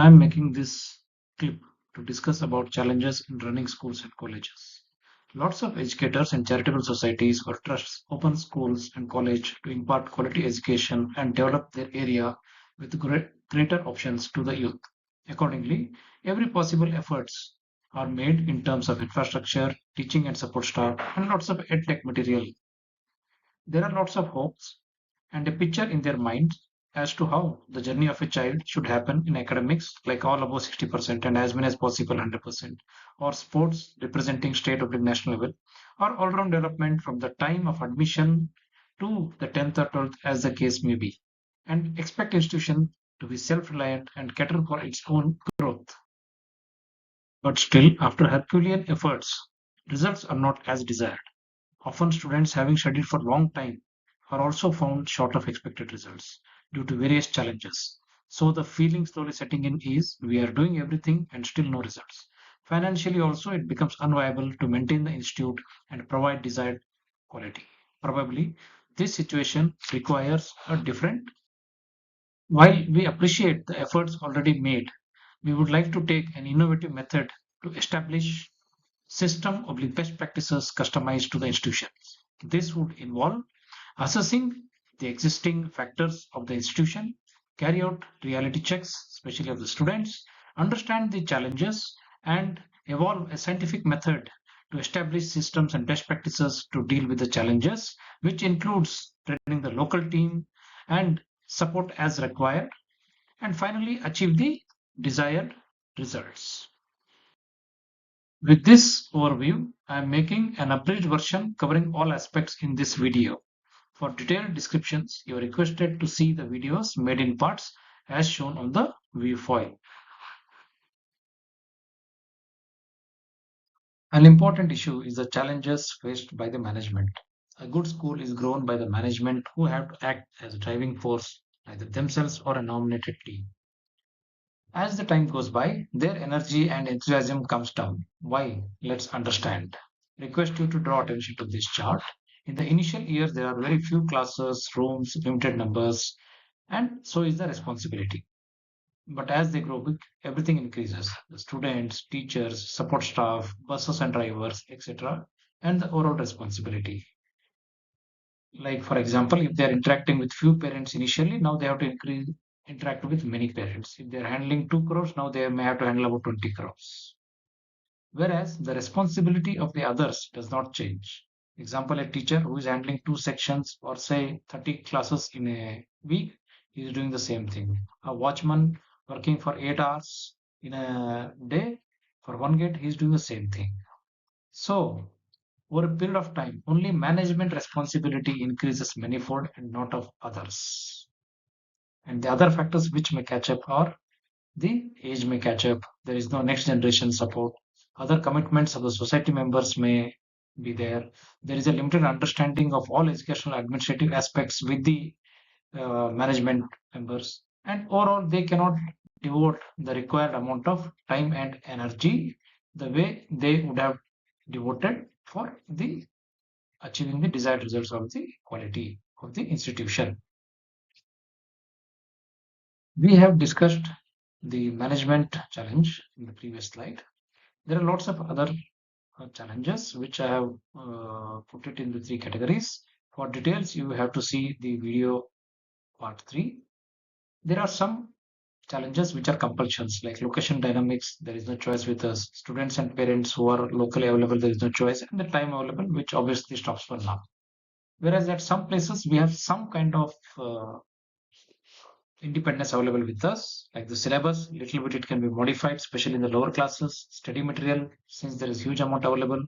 I'm making this clip to discuss about challenges in running schools and colleges. Lots of educators and charitable societies or trusts open schools and college to impart quality education and develop their area with greater options to the youth. Accordingly, every possible efforts are made in terms of infrastructure, teaching and support staff, and lots of edtech material. There are lots of hopes and a picture in their minds as to how the journey of a child should happen in academics, like all above 60% and as many as possible 100%, or sports representing state or national level, or all round development from the time of admission to the 10th or 12th, as the case may be, and expect institution to be self reliant and cater for its own growth. But still, after Herculean efforts, results are not as desired. Often students having studied for a long time are also found short of expected results due to various challenges. So the feeling slowly setting in is we are doing everything and still no results. Financially also it becomes unviable to maintain the institute and provide desired quality. Probably this situation requires a different. While we appreciate the efforts already made, we would like to take an innovative method to establish system of the best practices customized to the institution. This would involve assessing the existing factors of the institution, carry out reality checks, especially of the students, understand the challenges, and evolve a scientific method to establish systems and best practices to deal with the challenges, which includes training the local team and support as required, and finally achieve the desired results. With this overview, I am making an abridged version covering all aspects in this video. For detailed descriptions, you are requested to see the videos made in parts as shown on the view file. An important issue is the challenges faced by the management. A good school is grown by the management who have to act as a driving force, either themselves or a nominated team. As the time goes by, their energy and enthusiasm comes down. Why? Let's understand. Request you to draw attention to this chart. In the initial years, there are very few classes, rooms, limited numbers, and so is the responsibility. But as they grow big, everything increases. The students, teachers, support staff, buses and drivers, etc., and the overall responsibility. Like for example, if they're interacting with few parents initially, now they have to interact with many parents. If they're handling 2 crores, now they may have to handle about 20 crores. Whereas the responsibility of the others does not change. Example, a teacher who is handling 2 sections or say 30 classes in a week is doing the same thing. A watchman working for 8 hours in a day for one gate, he is doing the same thing. So over a period of time, only management responsibility increases manifold and not of others. And the other factors which may catch up are the age may catch up, there is no next generation support, other commitments of the society members may be there, there is a limited understanding of all educational administrative aspects with the management members, and overall they cannot devote the required amount of time and energy the way they would have devoted for the achieving the desired results of the quality of the institution. We have discussed the management challenge in the previous slide. There are lots of other challenges which I have put it in the 3 categories. For details, you have to see the video part 3. There are some challenges which are compulsions like location dynamics. There is no choice with us. Students and parents who are locally available, there is no choice, and the time available, which obviously stops for now. Whereas at some places we have some kind of independence available with us, like the syllabus, little bit it can be modified, especially in the lower classes. Study material, since there is huge amount available,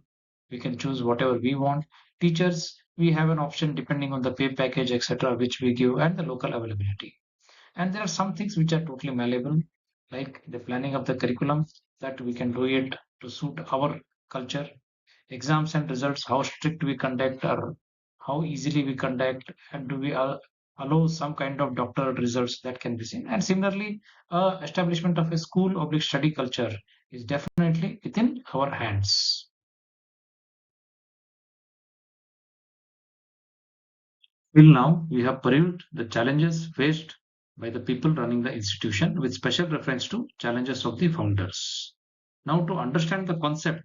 we can choose whatever we want. Teachers, we have an option depending on the pay package, etc., which we give, and the local availability. And there are some things which are totally malleable, like the planning of the curriculum, that we can do it to suit our culture. Exams and results, how strict we conduct or how easily we conduct, and do we allow some kind of doctoral results that can be seen. And similarly, establishment of a school oblique study culture is definitely within our hands. Till now, we have reviewed the challenges faced by the people running the institution with special reference to challenges of the founders. Now, to understand the concept,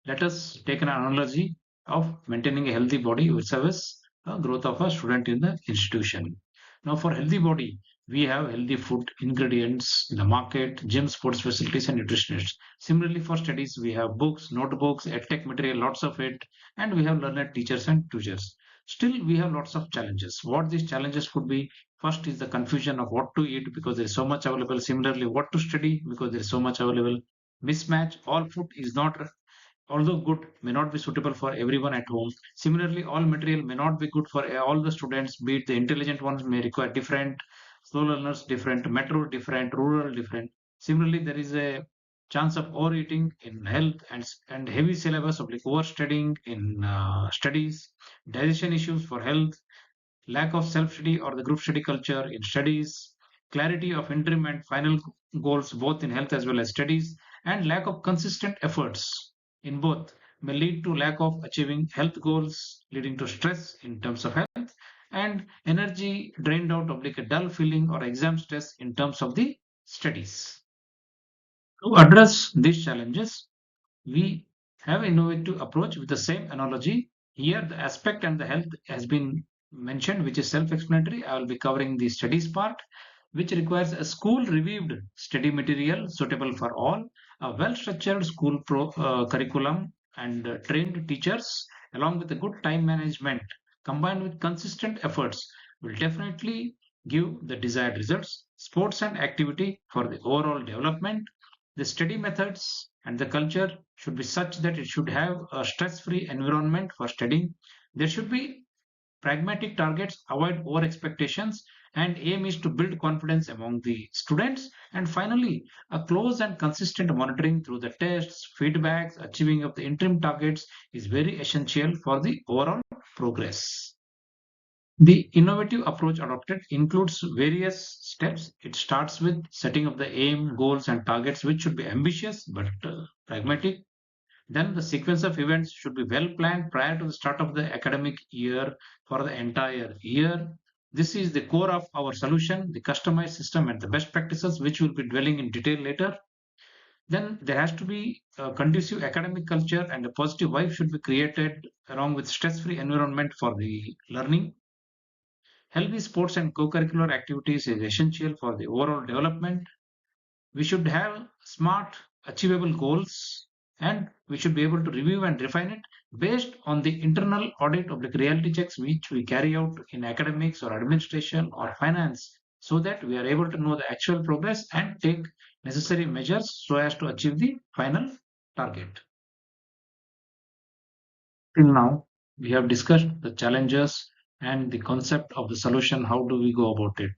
let us take an analogy of maintaining a healthy body versus the growth of a student in the institution. Now, for healthy body, we have healthy food ingredients in the market, gym, sports facilities, and nutritionists. Similarly, for studies, we have books, notebooks, edtech material, lots of it, and we have learned teachers and tutors. Still, we have lots of challenges. What these challenges could be: first is the confusion of what to eat because there is so much available. Similarly, what to study because there is so much available. Mismatch: all food is not, although good, may not be suitable for everyone at home. Similarly, all material may not be good for all the students, be it the intelligent ones may require different, slow learners different, metro different, rural different. Similarly, there is a chance of overeating in health and heavy syllabus of like overstudying in studies, digestion issues for health, lack of self-study or the group study culture in studies, clarity of interim and final goals both in health as well as studies, and lack of consistent efforts in both may lead to lack of achieving health goals, leading to stress in terms of health, and energy drained out of like a dull feeling or exam stress in terms of the studies. To address these challenges, we have innovative approach with the same analogy. Here, the aspect and the health has been mentioned, which is self-explanatory. I will be covering the studies part, which requires a school-reviewed study material suitable for all, a well-structured school curriculum, and trained teachers, along with a good time management, combined with consistent efforts, will definitely give the desired results. Sports and activity for the overall development, the study methods and the culture should be such that it should have a stress-free environment for studying. There should be pragmatic targets, avoid over expectations, and aim is to build confidence among the students. And finally, a close and consistent monitoring through the tests, feedbacks, achieving of the interim targets is very essential for the overall progress. The innovative approach adopted includes various steps. It starts with setting up the aim, goals, and targets, which should be ambitious but pragmatic. Then the sequence of events should be well planned prior to the start of the academic year for the entire year. This is the core of our solution, the customized system and the best practices, which we'll be dwelling in detail later. Then there has to be a conducive academic culture and a positive vibe should be created along with stress-free environment for the learning. Healthy sports and co-curricular activities is essential for the overall development. We should have smart, achievable goals, and we should be able to review and refine it based on the internal audit of the reality checks which we carry out in academics or administration or finance, so that we are able to know the actual progress and take necessary measures so as to achieve the final target. Till now, we have discussed the challenges and the concept of the solution. How do we go about it?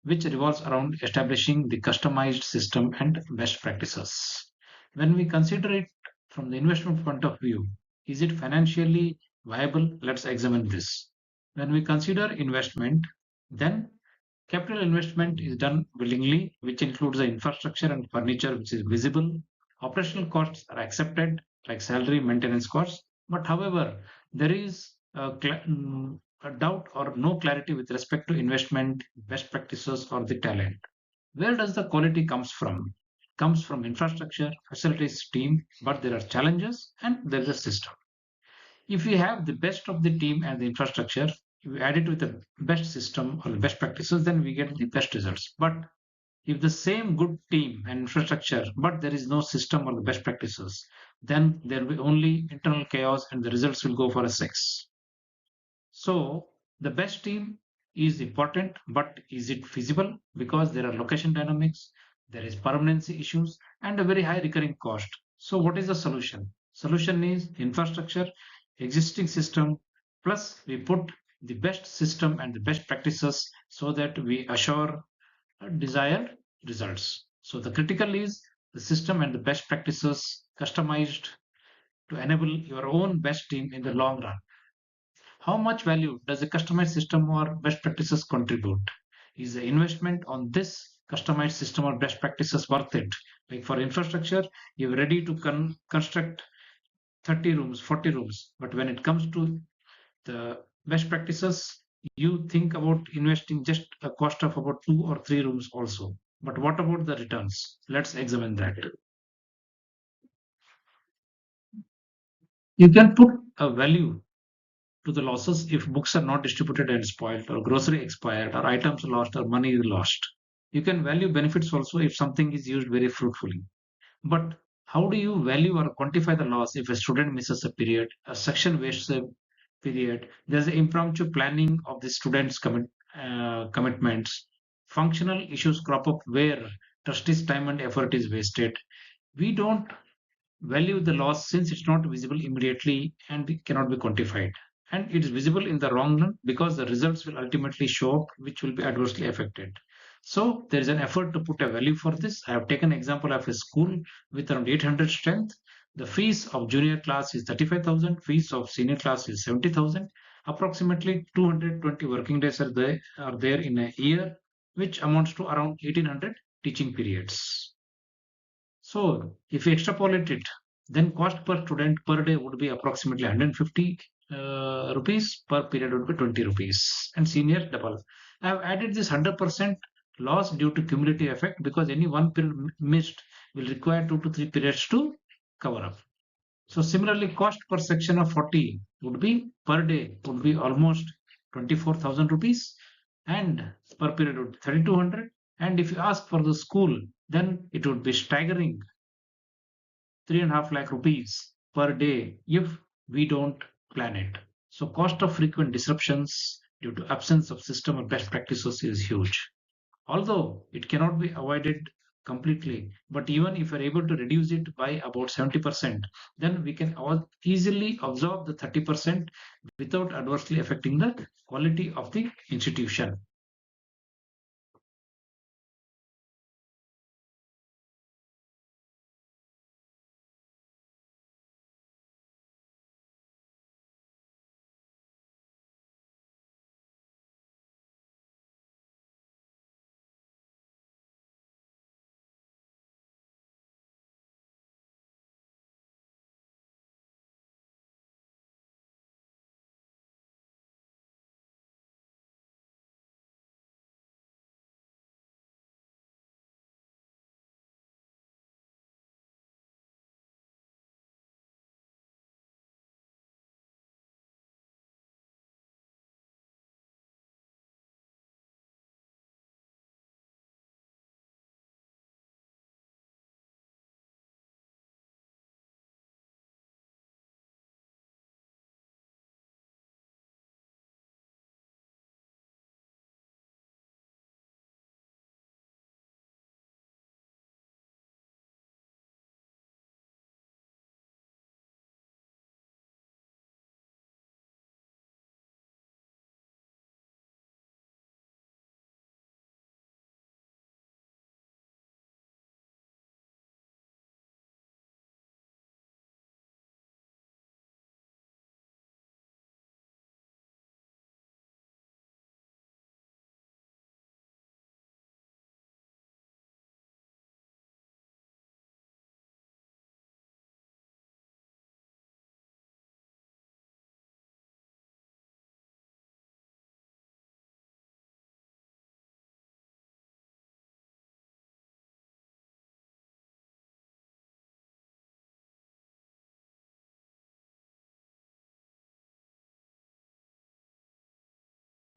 Which revolves around establishing the customized system and best practices. When we consider it from the investment point of view, is it financially viable? Let's examine this. When we consider investment, then capital investment is done willingly, which includes the infrastructure and furniture which is visible. Operational costs are accepted, like salary, maintenance costs. But however, there is a doubt or no clarity with respect to investment, best practices, or the talent. Where does the quality comes from? Comes from infrastructure, facilities, team, but there are challenges and there is a system. If we have the best of the team and the infrastructure, if we add it with the best system or the best practices, then we get the best results. But if the same good team and infrastructure, but there is no system or the best practices, then there will be only internal chaos and the results will go for a six. So the best team is important, but is it feasible? Because there are location dynamics, there is permanency issues, and a very high recurring cost. So what is the solution? Solution is infrastructure, existing system, plus we put the best system and the best practices so that we assure desired results. So the critical is the system and the best practices customized to enable your own best team in the long run. How much value does a customized system or best practices contribute? Is the investment on this customized system or best practices worth it? Like for infrastructure, you're ready to construct 30 rooms, 40 rooms. But when it comes to the best practices, You think about investing just a cost of about 2 or 3 rooms also. But what about the returns? Let's examine that. You can put a value to the losses if books are not distributed and spoiled, or grocery expired, or items lost, or money is lost. You can value benefits also if something is used very fruitfully. But how do you value or quantify the loss if a student misses a period, a section wastes a period? There's an impromptu planning of the students' commitments. Functional issues crop up where trustees' time and effort is wasted. We don't value the loss since it's not visible immediately and it cannot be quantified. And it's visible in the wrong run because the results will ultimately show up, which will be adversely affected. So there is an effort to put a value for this. I have taken example of a school with around 800 strength. The fees of junior class is 35,000, fees of senior class is 70,000. Approximately 220 working days are there in a year, which amounts to around 1800 teaching periods. So if you extrapolate it, then cost per student per day would be approximately 150 rupees, per period would be 20 rupees, and senior double. I have added this 100% loss due to cumulative effect because any one period missed will require 2 to 3 periods to cover up. So similarly, cost per section of 40 would be per day would be almost 24,000 rupees, and per period would be 3,200. And if you ask for the school, then it would be staggering 3.5 lakh rupees per day if we don't plan it. So cost of frequent disruptions due to absence of system or best practices is huge. Although it cannot be avoided completely, but even if we're able to reduce it by about 70%, then we can easily absorb the 30% without adversely affecting the quality of the institution.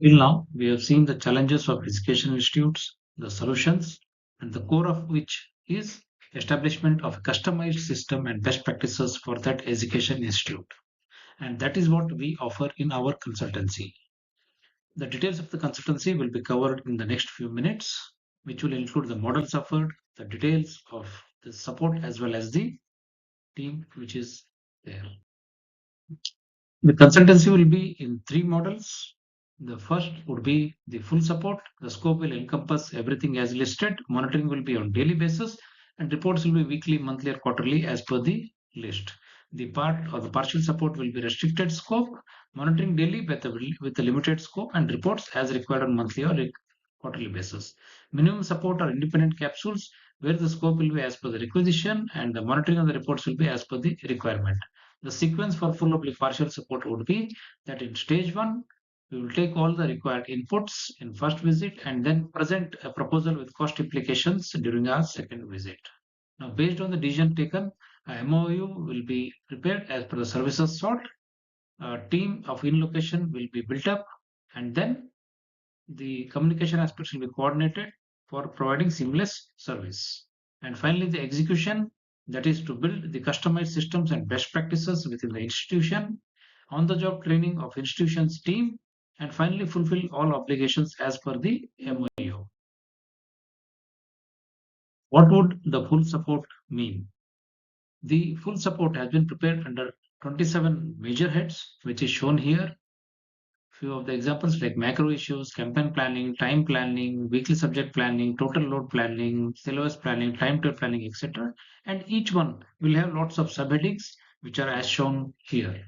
Till now, we have seen the challenges of education institutes, the solutions, and the core of which is establishment of a customized system and best practices for that education institute. And that is what we offer in our consultancy. The details of the consultancy will be covered in the next few minutes, which will include the models offered, the details of the support, as well as the team which is there. The consultancy will be in three models. The first would be the full support. The scope will encompass everything as listed. Monitoring will be on daily basis, and reports will be weekly, monthly, or quarterly as per the list. The part or the partial support will be restricted scope, monitoring daily with a limited scope, and reports as required on monthly or quarterly basis. Minimum support or independent capsules where the scope will be as per the requisition and the monitoring of the reports will be as per the requirement. The sequence for full oblique partial support would be that in stage one, We will take all the required inputs in first visit and then present a proposal with cost implications during our second visit. Now, based on the decision taken, a MOU will be prepared as per the services sought. A team of in-location will be built up, and then the communication aspects will be coordinated for providing seamless service. And finally, the execution, that is to build the customized systems and best practices within the institution, on the job training of institution's team, and finally fulfill all obligations as per the MOU. What would the full support mean? The full support has been prepared under 27 major heads, which is shown here. Few of the examples like macro issues, campaign planning, time planning, weekly subject planning, total load planning, syllabus planning, timetable planning, etc. And each one will have lots of subheadings, which are as shown here.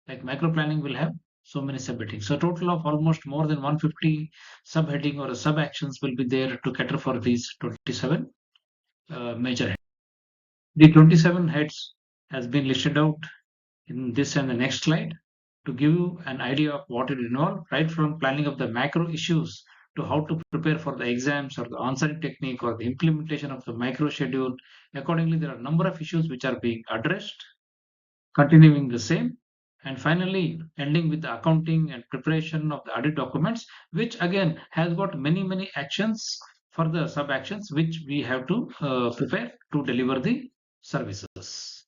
Like macro planning will have so many subheadings. So total of almost more than 150 subheading or sub actions will be there to cater for these 27 major heads. The 27 heads has been listed out in this and the next slide to give you an idea of what it involves, right from planning of the macro issues to how to prepare for the exams or the answering technique or the implementation of the micro schedule. Accordingly, there are a number of issues which are being addressed, continuing the same, and finally ending with the accounting and preparation of the audit documents, which again has got many actions for the sub actions which we have to prepare to deliver the services.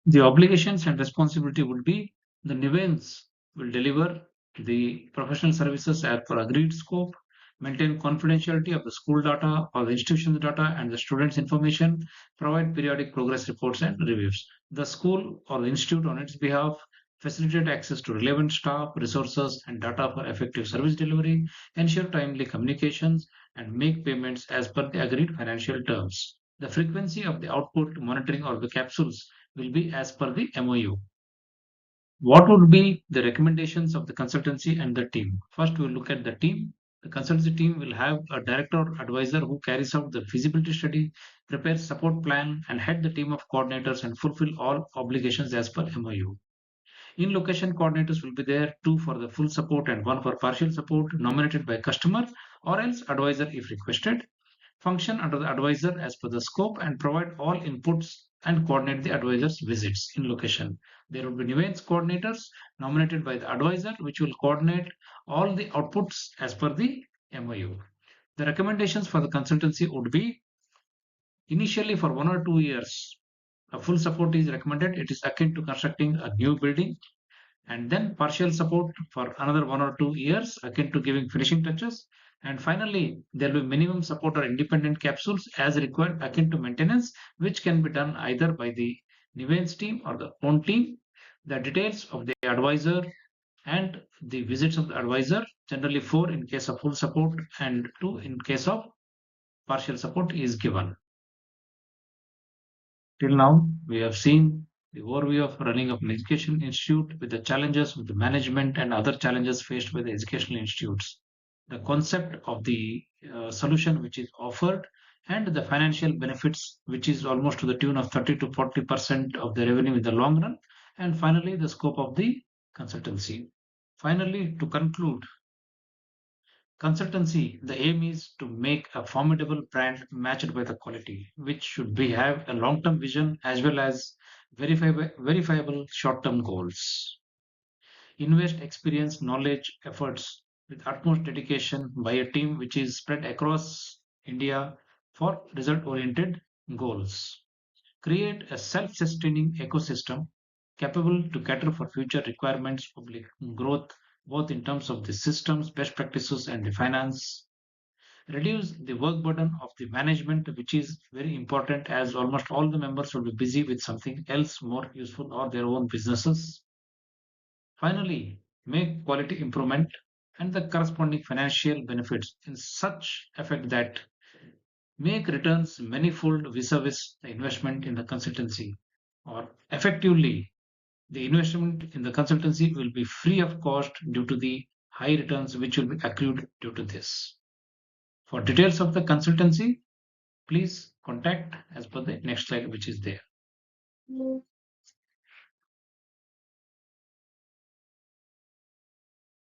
The obligations and responsibility would be the Nivens will deliver the professional services as per agreed scope, maintain confidentiality of the school data or the institution's data and the students' information, provide periodic progress reports and reviews. The school or the institute on its behalf facilitate access to relevant staff, resources, and data for effective service delivery, ensure timely communications, and make payments as per the agreed financial terms. The frequency of the output monitoring or the capsules will be as per the MOU. What would be the recommendations of the consultancy and the team? First, we'll look at the team. The consultancy team will have a director or advisor who carries out the feasibility study, prepares support plan, and head the team of coordinators and fulfill all obligations as per MOU. In location coordinators will be there, two for the full support and one for partial support, nominated by customer or else advisor if requested. Function under the advisor as per the scope and provide all inputs and coordinate the advisor's visits in location. There will be events coordinators nominated by the advisor, which will coordinate all the outputs as per the MOU. The recommendations for the consultancy would be initially for 1 or 2 years, a full support is recommended. It is akin to constructing a new building, and then partial support for another 1 or 2 years, akin to giving finishing touches. And finally, there will be minimum support or independent capsules as required, akin to maintenance, which can be done either by the Nivens team or the own team. The details of the advisor and the visits of the advisor, generally 4 in case of full support and 2 in case of partial support, is given. Till now, we have seen the overview of running of an education institute with the challenges of the management and other challenges faced by the educational institutes, the concept of the solution which is offered, and the financial benefits, which is almost to the tune of 30 to 40% of the revenue in the long run, and finally, the scope of the consultancy. Finally, to conclude, consultancy, the aim is to make a formidable brand matched by the quality, which should be have a long-term vision as well as verifiable short-term goals. Invest experience, knowledge, efforts with utmost dedication by a team which is spread across India for result-oriented goals. Create a self-sustaining ecosystem capable to cater for future requirements, public growth, both in terms of the systems, best practices, and the finance. Reduce the work burden of the management, which is very important as almost all the members will be busy with something else more useful or their own businesses. Finally, make quality improvement and the corresponding financial benefits in such effect that make returns manifold vis-a-vis the investment in the consultancy, or effectively the investment in the consultancy will be free of cost due to the high returns which will be accrued due to this. For details of the consultancy, please contact as per the next slide which is there.